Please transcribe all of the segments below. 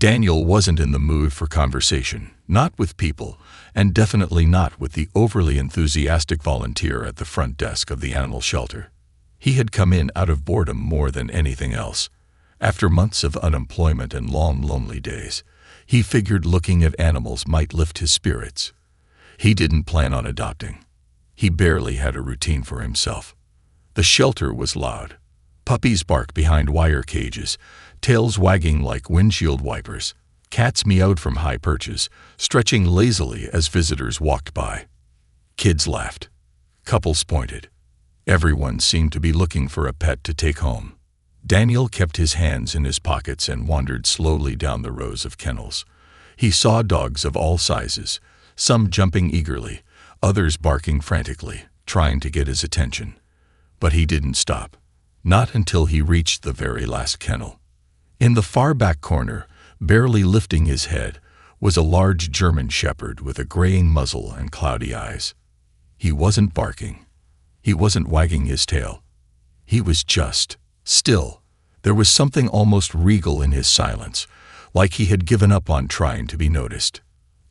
Daniel wasn't in the mood for conversation, not with people, and definitely not with the overly enthusiastic volunteer at the front desk of the animal shelter. He had come in out of boredom more than anything else. After months of unemployment and long, lonely days, he figured looking at animals might lift his spirits. He didn't plan on adopting. He barely had a routine for himself. The shelter was loud. Puppies barked behind wire cages, tails wagging like windshield wipers. Cats meowed from high perches, stretching lazily as visitors walked by. Kids laughed. Couples pointed. Everyone seemed to be looking for a pet to take home. Daniel kept his hands in his pockets and wandered slowly down the rows of kennels. He saw dogs of all sizes, some jumping eagerly, others barking frantically, trying to get his attention. But he didn't stop. Not until he reached the very last kennel. In the far back corner, barely lifting his head, was a large German shepherd with a graying muzzle and cloudy eyes. He wasn't barking. He wasn't wagging his tail. He was just still. There was something almost regal in his silence, like he had given up on trying to be noticed.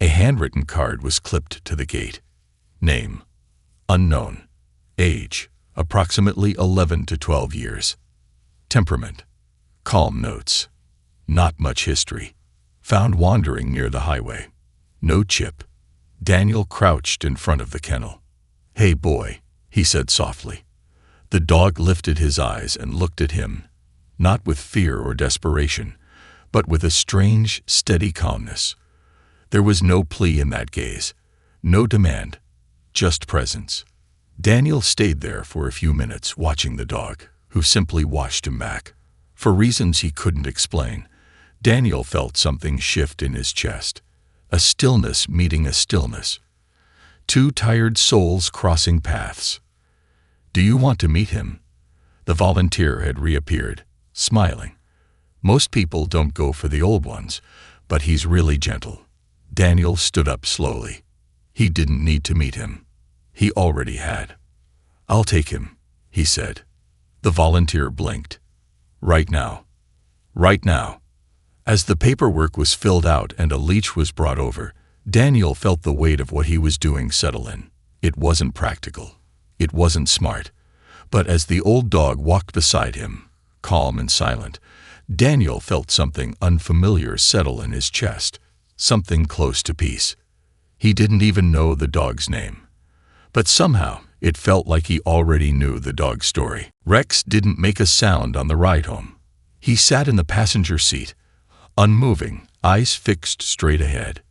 A handwritten card was clipped to the gate. Name: unknown. Age: approximately 11 to 12 years. Temperament: calm notes. Not much history. Found wandering near the highway. No chip. Daniel crouched in front of the kennel. "Hey boy," he said softly. The dog lifted his eyes and looked at him, not with fear or desperation, but with a strange, steady calmness. There was no plea in that gaze, no demand, just presence. Daniel stayed there for a few minutes watching the dog, who simply watched him back. For reasons he couldn't explain, Daniel felt something shift in his chest, a stillness meeting a stillness. Two tired souls crossing paths. "Do you want to meet him?" The volunteer had reappeared, smiling. "Most people don't go for the old ones, but he's really gentle." Daniel stood up slowly. He didn't need to meet him. He already had. "I'll take him," he said. The volunteer blinked. "Right now." Right now. As the paperwork was filled out and a leash was brought over, Daniel felt the weight of what he was doing settle in. It wasn't practical. It wasn't smart. But as the old dog walked beside him, calm and silent, Daniel felt something unfamiliar settle in his chest, something close to peace. He didn't even know the dog's name. But somehow, it felt like he already knew the dog's story. Rex didn't make a sound on the ride home. He sat in the passenger seat, unmoving, eyes fixed straight ahead.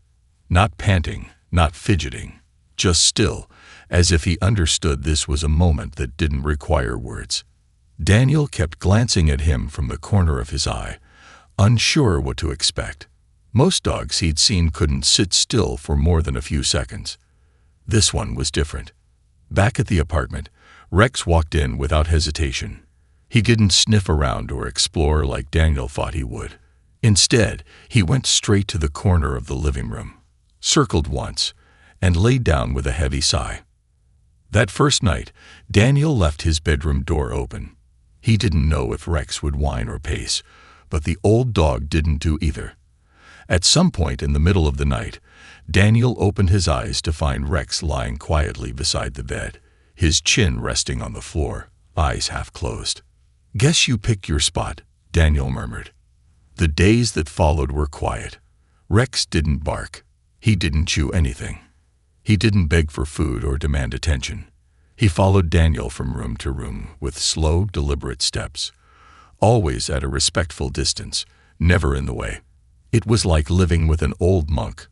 Not panting, not fidgeting, just still, as if he understood this was a moment that didn't require words. Daniel kept glancing at him from the corner of his eye, unsure what to expect. Most dogs he'd seen couldn't sit still for more than a few seconds. This one was different. Back at the apartment, Rex walked in without hesitation. He didn't sniff around or explore like Daniel thought he would. Instead, he went straight to the corner of the living room, circled once, and laid down with a heavy sigh. That first night, Daniel left his bedroom door open. He didn't know if Rex would whine or pace, but the old dog didn't do either. At some point in the middle of the night, Daniel opened his eyes to find Rex lying quietly beside the bed, his chin resting on the floor, eyes half closed. "Guess you picked your spot," Daniel murmured. The days that followed were quiet. Rex didn't bark. He didn't chew anything. He didn't beg for food or demand attention. He followed Daniel from room to room with slow, deliberate steps, always at a respectful distance, never in the way. It was like living with an old monk,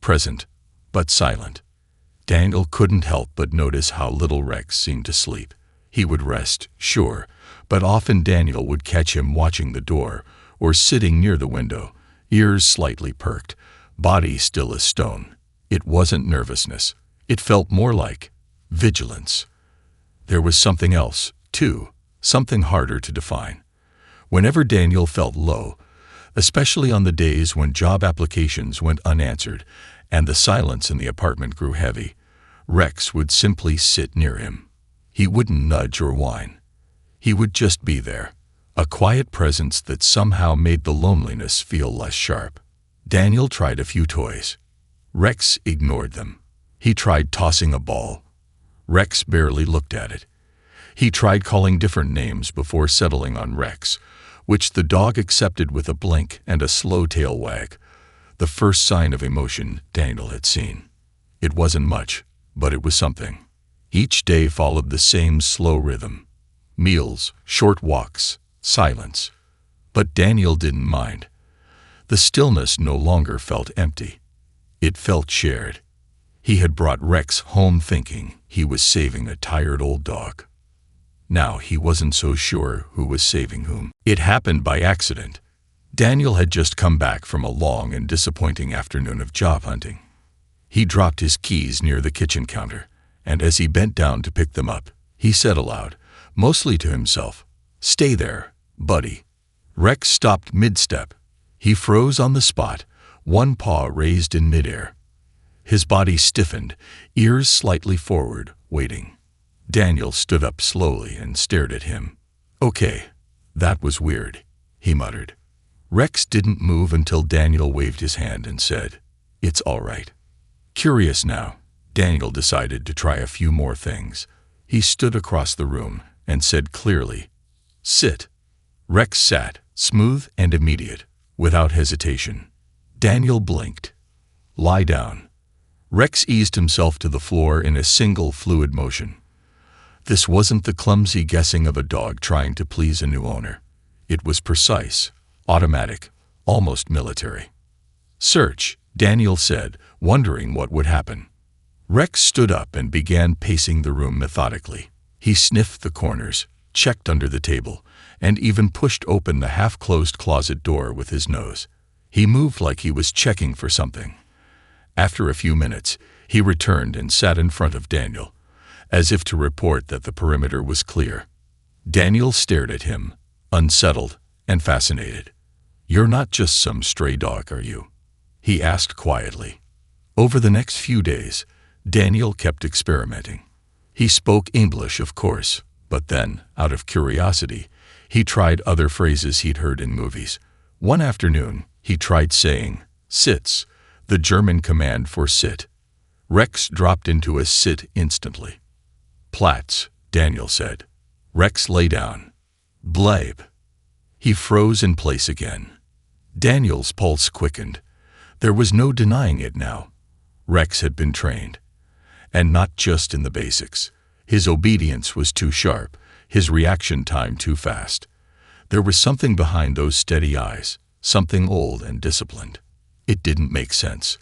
present, but silent. Daniel couldn't help but notice how little Rex seemed to sleep. He would rest, sure, but often Daniel would catch him watching the door or sitting near the window, ears slightly perked, body still as stone. It wasn't nervousness. It felt more like vigilance. There was something else, too, something harder to define. Whenever Daniel felt low, especially on the days when job applications went unanswered and the silence in the apartment grew heavy, Rex would simply sit near him. He wouldn't nudge or whine. He would just be there, a quiet presence that somehow made the loneliness feel less sharp. Daniel tried a few toys. Rex ignored them. He tried tossing a ball. Rex barely looked at it. He tried calling different names before settling on Rex, which the dog accepted with a blink and a slow tail wag, the first sign of emotion Daniel had seen. It wasn't much, but it was something. Each day followed the same slow rhythm. Meals, short walks, silence. But Daniel didn't mind. The stillness no longer felt empty. It felt shared. He had brought Rex home thinking he was saving a tired old dog. Now he wasn't so sure who was saving whom. It happened by accident. Daniel had just come back from a long and disappointing afternoon of job hunting. He dropped his keys near the kitchen counter, and as he bent down to pick them up, he said aloud, mostly to himself, "Stay there, buddy." Rex stopped mid-step. He froze on the spot, one paw raised in midair. His body stiffened, ears slightly forward, waiting. Daniel stood up slowly and stared at him. "Okay, that was weird," he muttered. Rex didn't move until Daniel waved his hand and said, "It's all right." Curious now, Daniel decided to try a few more things. He stood across the room and said clearly, "Sit." Rex sat, smooth and immediate, without hesitation. Daniel blinked. "Lie down." Rex eased himself to the floor in a single fluid motion. This wasn't the clumsy guessing of a dog trying to please a new owner. It was precise, automatic, almost military. "Search," Daniel said, wondering what would happen. Rex stood up and began pacing the room methodically. He sniffed the corners, checked under the table, and even pushed open the half-closed closet door with his nose. He moved like he was checking for something. After a few minutes, he returned and sat in front of Daniel, as if to report that the perimeter was clear. Daniel stared at him, unsettled and fascinated. "You're not just some stray dog, are you?" he asked quietly. Over the next few days, Daniel kept experimenting. He spoke English, of course, but then, out of curiosity, he tried other phrases he'd heard in movies. One afternoon, he tried saying, "Sitz," the German command for sit. Rex dropped into a sit instantly. "Platz," Daniel said. Rex lay down. "Bleib." He froze in place again. Daniel's pulse quickened. There was no denying it now. Rex had been trained. And not just in the basics. His obedience was too sharp, his reaction time too fast. There was something behind those steady eyes, something old and disciplined. It didn't make sense.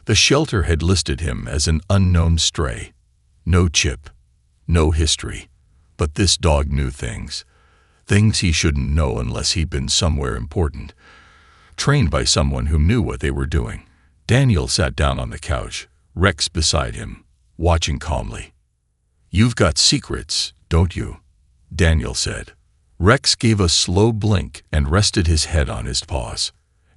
The shelter had listed him as an unknown stray. No chip, no history. But this dog knew things. Things he shouldn't know unless he'd been somewhere important. Trained by someone who knew what they were doing. Daniel sat down on the couch, Rex beside him, watching calmly. "You've got secrets, don't you?" Daniel said. Rex gave a slow blink and rested his head on his paws.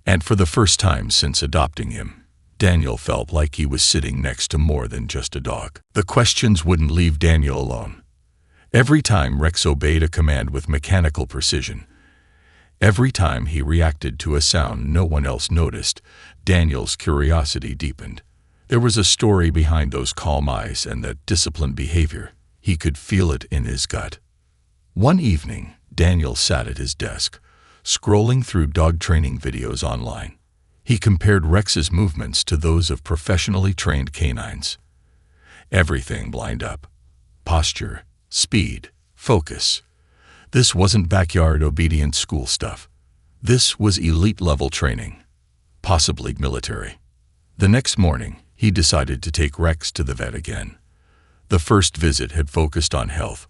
And for the first time since adopting him, Daniel felt like he was sitting next to more than just a dog. The questions wouldn't leave Daniel alone. Every time Rex obeyed a command with mechanical precision, every time he reacted to a sound no one else noticed, Daniel's curiosity deepened. There was a story behind those calm eyes and that disciplined behavior. He could feel it in his gut. One evening, Daniel sat at his desk, scrolling through dog training videos online. He compared Rex's movements to those of professionally trained canines. Everything lined up. Posture, speed, focus. This wasn't backyard obedience school stuff. This was elite-level training, possibly military. The next morning, he decided to take Rex to the vet again. The first visit had focused on health,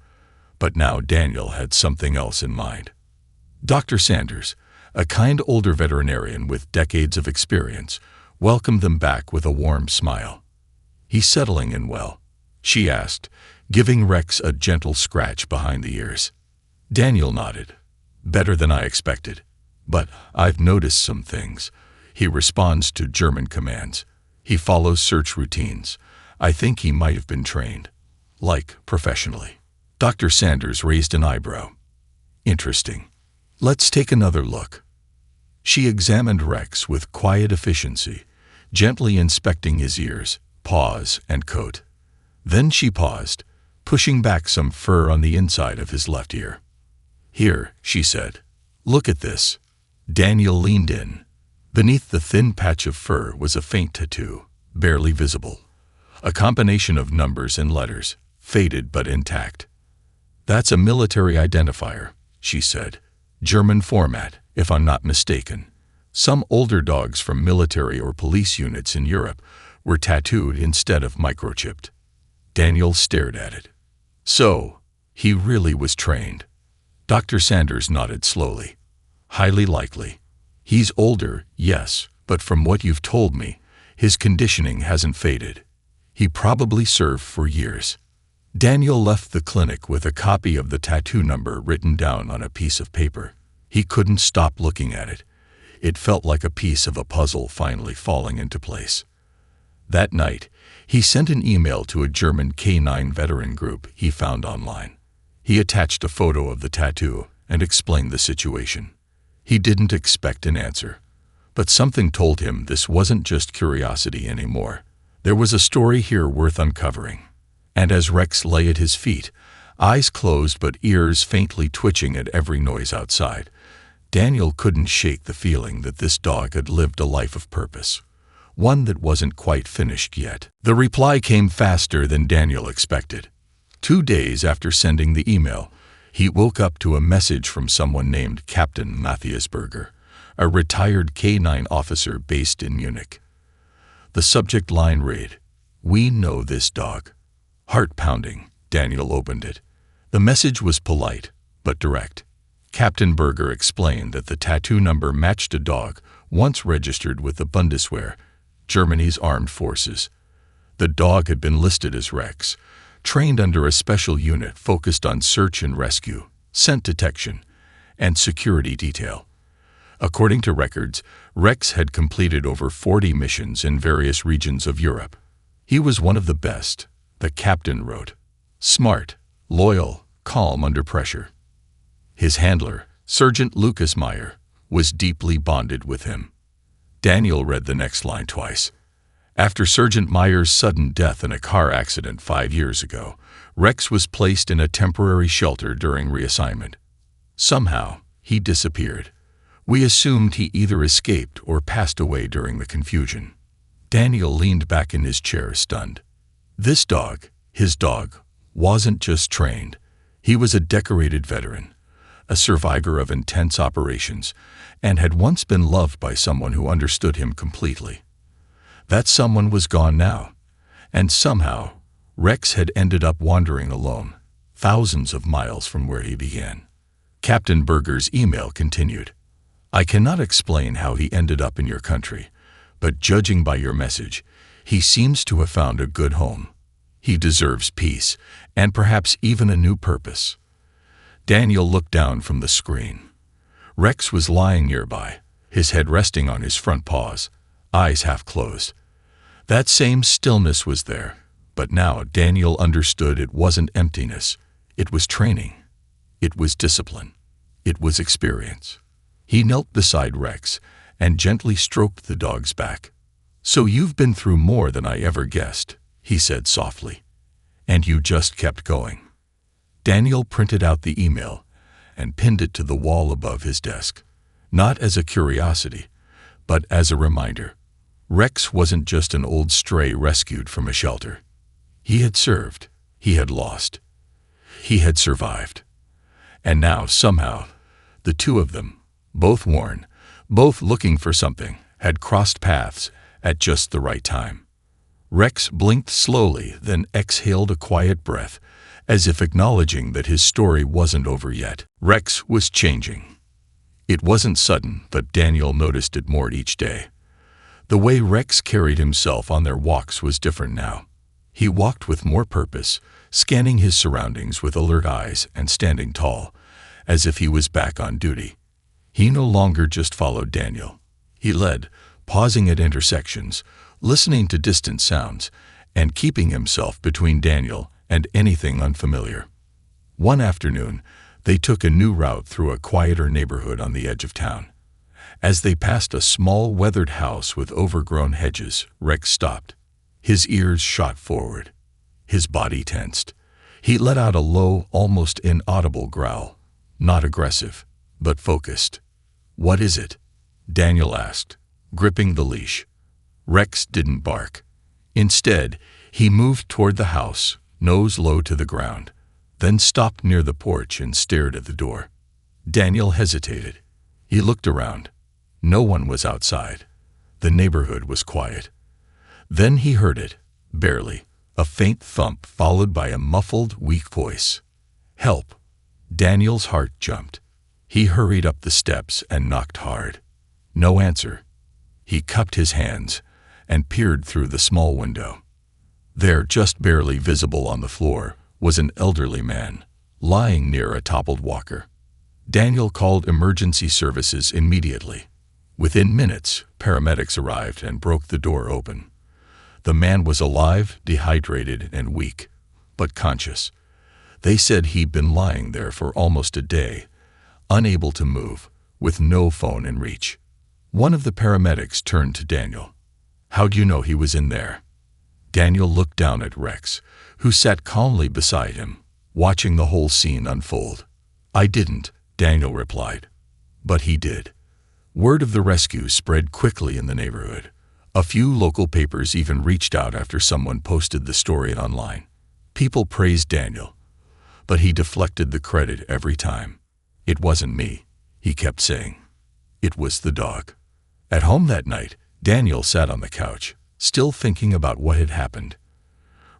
but now Daniel had something else in mind. Dr. Sanders, a kind older veterinarian with decades of experience, welcomed them back with a warm smile. "He's settling in well?" she asked, giving Rex a gentle scratch behind the ears. Daniel nodded. "Better than I expected. But I've noticed some things." He responds to German commands. He follows search routines. I think he might have been trained. Like, professionally. Dr. Sanders raised an eyebrow. "Interesting. Let's take another look." She examined Rex with quiet efficiency, gently inspecting his ears, paws, and coat. Then she paused, pushing back some fur on the inside of his left ear. "Here," she said. "Look at this." Daniel leaned in. Beneath the thin patch of fur was a faint tattoo, barely visible. A combination of numbers and letters, faded but intact. "That's a military identifier," she said. "German format, if I'm not mistaken. Some older dogs from military or police units in Europe were tattooed instead of microchipped." Daniel stared at it. "So, he really was trained." Dr. Sanders nodded slowly. "Highly likely. He's older, yes, but from what you've told me, his conditioning hasn't faded. He probably served for years." Daniel left the clinic with a copy of the tattoo number written down on a piece of paper. He couldn't stop looking at it. It felt like a piece of a puzzle finally falling into place. That night, he sent an email to a German K9 veteran group he found online. He attached a photo of the tattoo and explained the situation. He didn't expect an answer, but something told him this wasn't just curiosity anymore. There was a story here worth uncovering. And as Rex lay at his feet, eyes closed but ears faintly twitching at every noise outside, Daniel couldn't shake the feeling that this dog had lived a life of purpose, one that wasn't quite finished yet. The reply came faster than Daniel expected. 2 days after sending the email, he woke up to a message from someone named Captain Matthias Berger, a retired K9 officer based in Munich. The subject line read, "We know this dog." Heart pounding, Daniel opened it. The message was polite, but direct. Captain Berger explained that the tattoo number matched a dog once registered with the Bundeswehr, Germany's armed forces. The dog had been listed as Rex, trained under a special unit focused on search and rescue, scent detection, and security detail. According to records, Rex had completed over 40 missions in various regions of Europe. He was one of the best, the captain wrote. Smart, loyal, calm under pressure. His handler, Sergeant Lucas Meyer, was deeply bonded with him. Daniel read the next line twice. After Sergeant Meyer's sudden death in a car accident 5 years ago, Rex was placed in a temporary shelter during reassignment. Somehow, he disappeared. We assumed he either escaped or passed away during the confusion. Daniel leaned back in his chair, stunned. This dog, his dog, wasn't just trained. He was a decorated veteran, a survivor of intense operations, and had once been loved by someone who understood him completely. That someone was gone now, and somehow, Rex had ended up wandering alone, thousands of miles from where he began. Captain Berger's email continued. I cannot explain how he ended up in your country, but judging by your message, he seems to have found a good home. He deserves peace, and perhaps even a new purpose. Daniel looked down from the screen. Rex was lying nearby, his head resting on his front paws, eyes half closed. That same stillness was there, but now Daniel understood it wasn't emptiness. It was training. It was discipline. It was experience. He knelt beside Rex and gently stroked the dog's back. So you've been through more than I ever guessed, he said softly. And you just kept going. Daniel printed out the email and pinned it to the wall above his desk, not as a curiosity, but as a reminder. Rex wasn't just an old stray rescued from a shelter. He had served. He had lost. He had survived. And now, somehow, the two of them, both worn, both looking for something, had crossed paths at just the right time. Rex blinked slowly, then exhaled a quiet breath, as if acknowledging that his story wasn't over yet. Rex was changing. It wasn't sudden, but Daniel noticed it more each day. The way Rex carried himself on their walks was different now. He walked with more purpose, scanning his surroundings with alert eyes and standing tall, as if he was back on duty. He no longer just followed Daniel. He led, pausing at intersections, listening to distant sounds, and keeping himself between Daniel and anything unfamiliar. One afternoon, they took a new route through a quieter neighborhood on the edge of town. As they passed a small weathered house with overgrown hedges, Rex stopped. His ears shot forward. His body tensed. He let out a low, almost inaudible growl. Not aggressive, but focused. "What is it?" Daniel asked, gripping the leash. Rex didn't bark. Instead, he moved toward the house, nose low to the ground, then stopped near the porch and stared at the door. Daniel hesitated. He looked around. No one was outside. The neighborhood was quiet. Then he heard it, barely, a faint thump followed by a muffled, weak voice. "Help!" Daniel's heart jumped. He hurried up the steps and knocked hard. No answer. He cupped his hands and peered through the small window. There, just barely visible on the floor, was an elderly man, lying near a toppled walker. Daniel called emergency services immediately. Within minutes, paramedics arrived and broke the door open. The man was alive, dehydrated, and weak, but conscious. They said he'd been lying there for almost a day, unable to move, with no phone in reach. One of the paramedics turned to Daniel. "How'd you know he was in there?" Daniel looked down at Rex, who sat calmly beside him, watching the whole scene unfold. "I didn't," Daniel replied. But he did. Word of the rescue spread quickly in the neighborhood. A few local papers even reached out after someone posted the story online. People praised Daniel, but he deflected the credit every time. "It wasn't me," he kept saying. "It was the dog." At home that night, Daniel sat on the couch, still thinking about what had happened.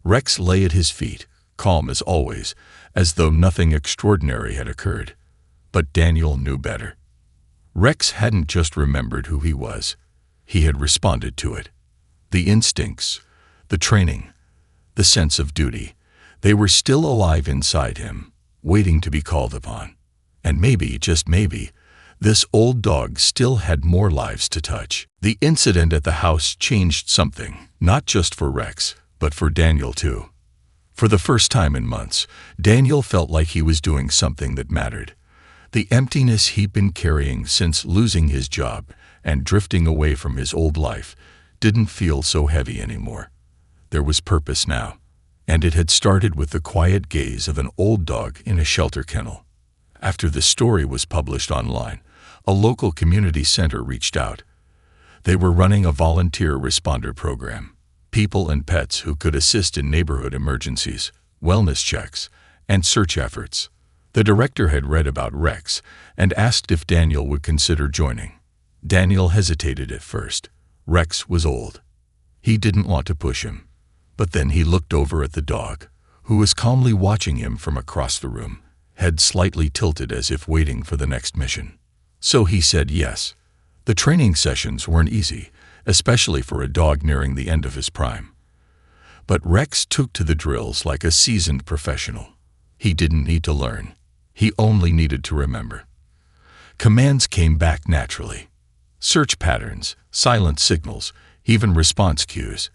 Rex lay at his feet, calm as always, as though nothing extraordinary had occurred. But Daniel knew better. Rex hadn't just remembered who he was. He had responded to it. The instincts, the training, the sense of duty, they were still alive inside him, waiting to be called upon. And maybe, just maybe, this old dog still had more lives to touch. The incident at the house changed something, not just for Rex, but for Daniel too. For the first time in months, Daniel felt like he was doing something that mattered. The emptiness he'd been carrying since losing his job and drifting away from his old life didn't feel so heavy anymore. There was purpose now, and it had started with the quiet gaze of an old dog in a shelter kennel. After the story was published online, a local community center reached out. They were running a volunteer responder program, people and pets who could assist in neighborhood emergencies, wellness checks, and search efforts. The director had read about Rex and asked if Daniel would consider joining. Daniel hesitated at first. Rex was old. He didn't want to push him. But then he looked over at the dog, who was calmly watching him from across the room, head slightly tilted as if waiting for the next mission. So he said yes. The training sessions weren't easy, especially for a dog nearing the end of his prime. But Rex took to the drills like a seasoned professional. He didn't need to learn. He only needed to remember. Commands came back naturally. Search patterns, silent signals, even response cues.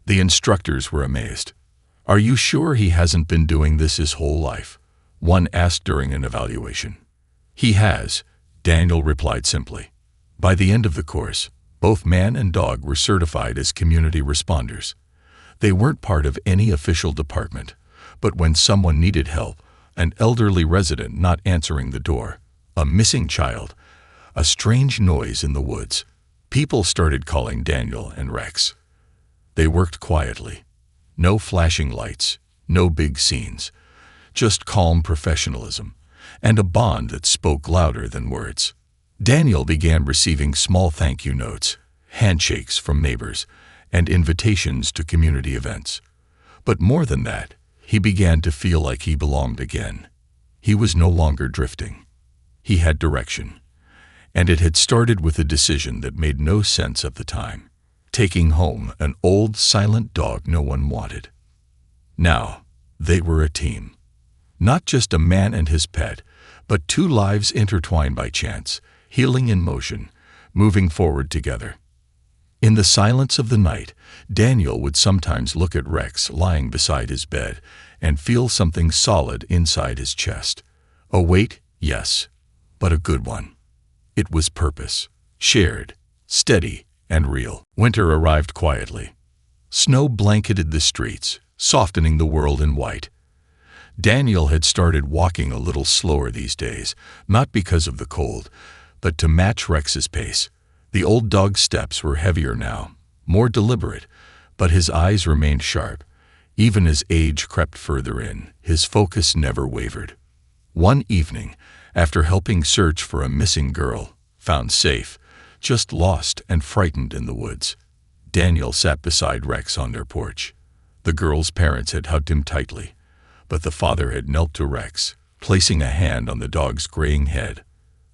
The instructors were amazed. "Are you sure he hasn't been doing this his whole life?" one asked during an evaluation. "He has," Daniel replied simply. By the end of the course, both man and dog were certified as community responders. They weren't part of any official department, but when someone needed help, an elderly resident not answering the door, a missing child, a strange noise in the woods, people started calling Daniel and Rex. They worked quietly. No flashing lights, no big scenes, just calm professionalism, and a bond that spoke louder than words. Daniel began receiving small thank you notes, handshakes from neighbors, and invitations to community events. But more than that, he began to feel like he belonged again. He was no longer drifting. He had direction. And it had started with a decision that made no sense at the time: taking home an old, silent dog no one wanted. Now, they were a team. Not just a man and his pet, but two lives intertwined by chance, healing in motion, moving forward together. In the silence of the night, Daniel would sometimes look at Rex lying beside his bed and feel something solid inside his chest. A weight, yes, but a good one. It was purpose. shared, steady, and real. Winter arrived quietly. Snow blanketed the streets, softening the world in white. Daniel had started walking a little slower these days, not because of the cold, but to match Rex's pace. The old dog's steps were heavier now, more deliberate, but his eyes remained sharp. Even as age crept further in, his focus never wavered. One evening, after helping search for a missing girl, found safe, just lost and frightened in the woods, Daniel sat beside Rex on their porch. The girl's parents had hugged him tightly, but the father had knelt to Rex, placing a hand on the dog's graying head.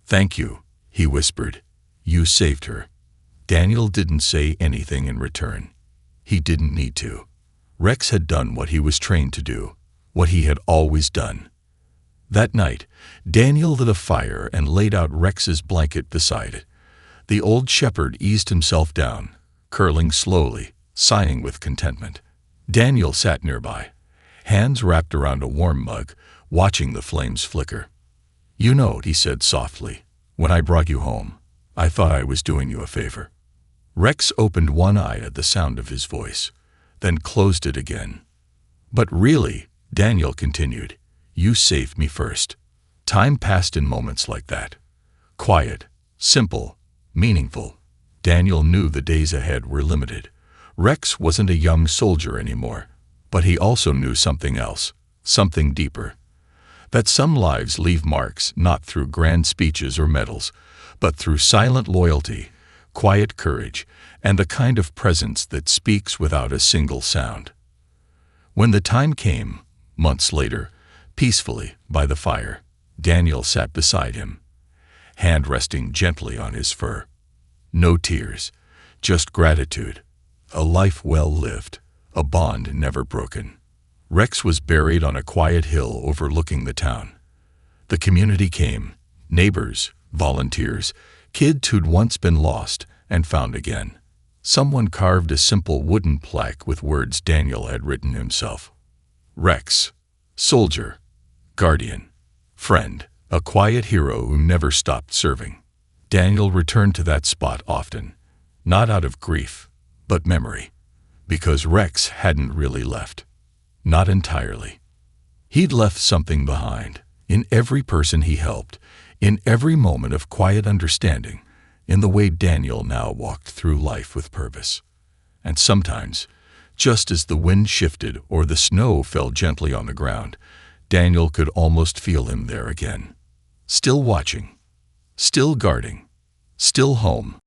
"Thank you," he whispered. "You saved her." Daniel didn't say anything in return. He didn't need to. Rex had done what he was trained to do, what he had always done. That night, Daniel lit a fire and laid out Rex's blanket beside it. The old shepherd eased himself down, curling slowly, sighing with contentment. Daniel sat nearby, hands wrapped around a warm mug, watching the flames flicker. "You know," he said softly, "when I brought you home, I thought I was doing you a favor." Rex opened one eye at the sound of his voice, then closed it again. "But really," Daniel continued, "you saved me first." Time passed in moments like that. Quiet, simple, meaningful. Daniel knew the days ahead were limited. Rex wasn't a young soldier anymore, but he also knew something else, something deeper. That some lives leave marks not through grand speeches or medals, but through silent loyalty, quiet courage, and the kind of presence that speaks without a single sound. When the time came, months later, peacefully by the fire, Daniel sat beside him, hand resting gently on his fur. No tears, just gratitude, a life well lived, a bond never broken. Rex was buried on a quiet hill overlooking the town. The community came, neighbors, volunteers, kids who'd once been lost and found again. Someone carved a simple wooden plaque with words Daniel had written himself. Rex, soldier, guardian, friend, a quiet hero who never stopped serving. Daniel returned to that spot often, not out of grief, but memory, because Rex hadn't really left. Not entirely. He'd left something behind, in every person he helped, in every moment of quiet understanding, in the way Daniel now walked through life with purpose. And sometimes, just as the wind shifted or the snow fell gently on the ground, Daniel could almost feel him there again. Still watching, still guarding, still home.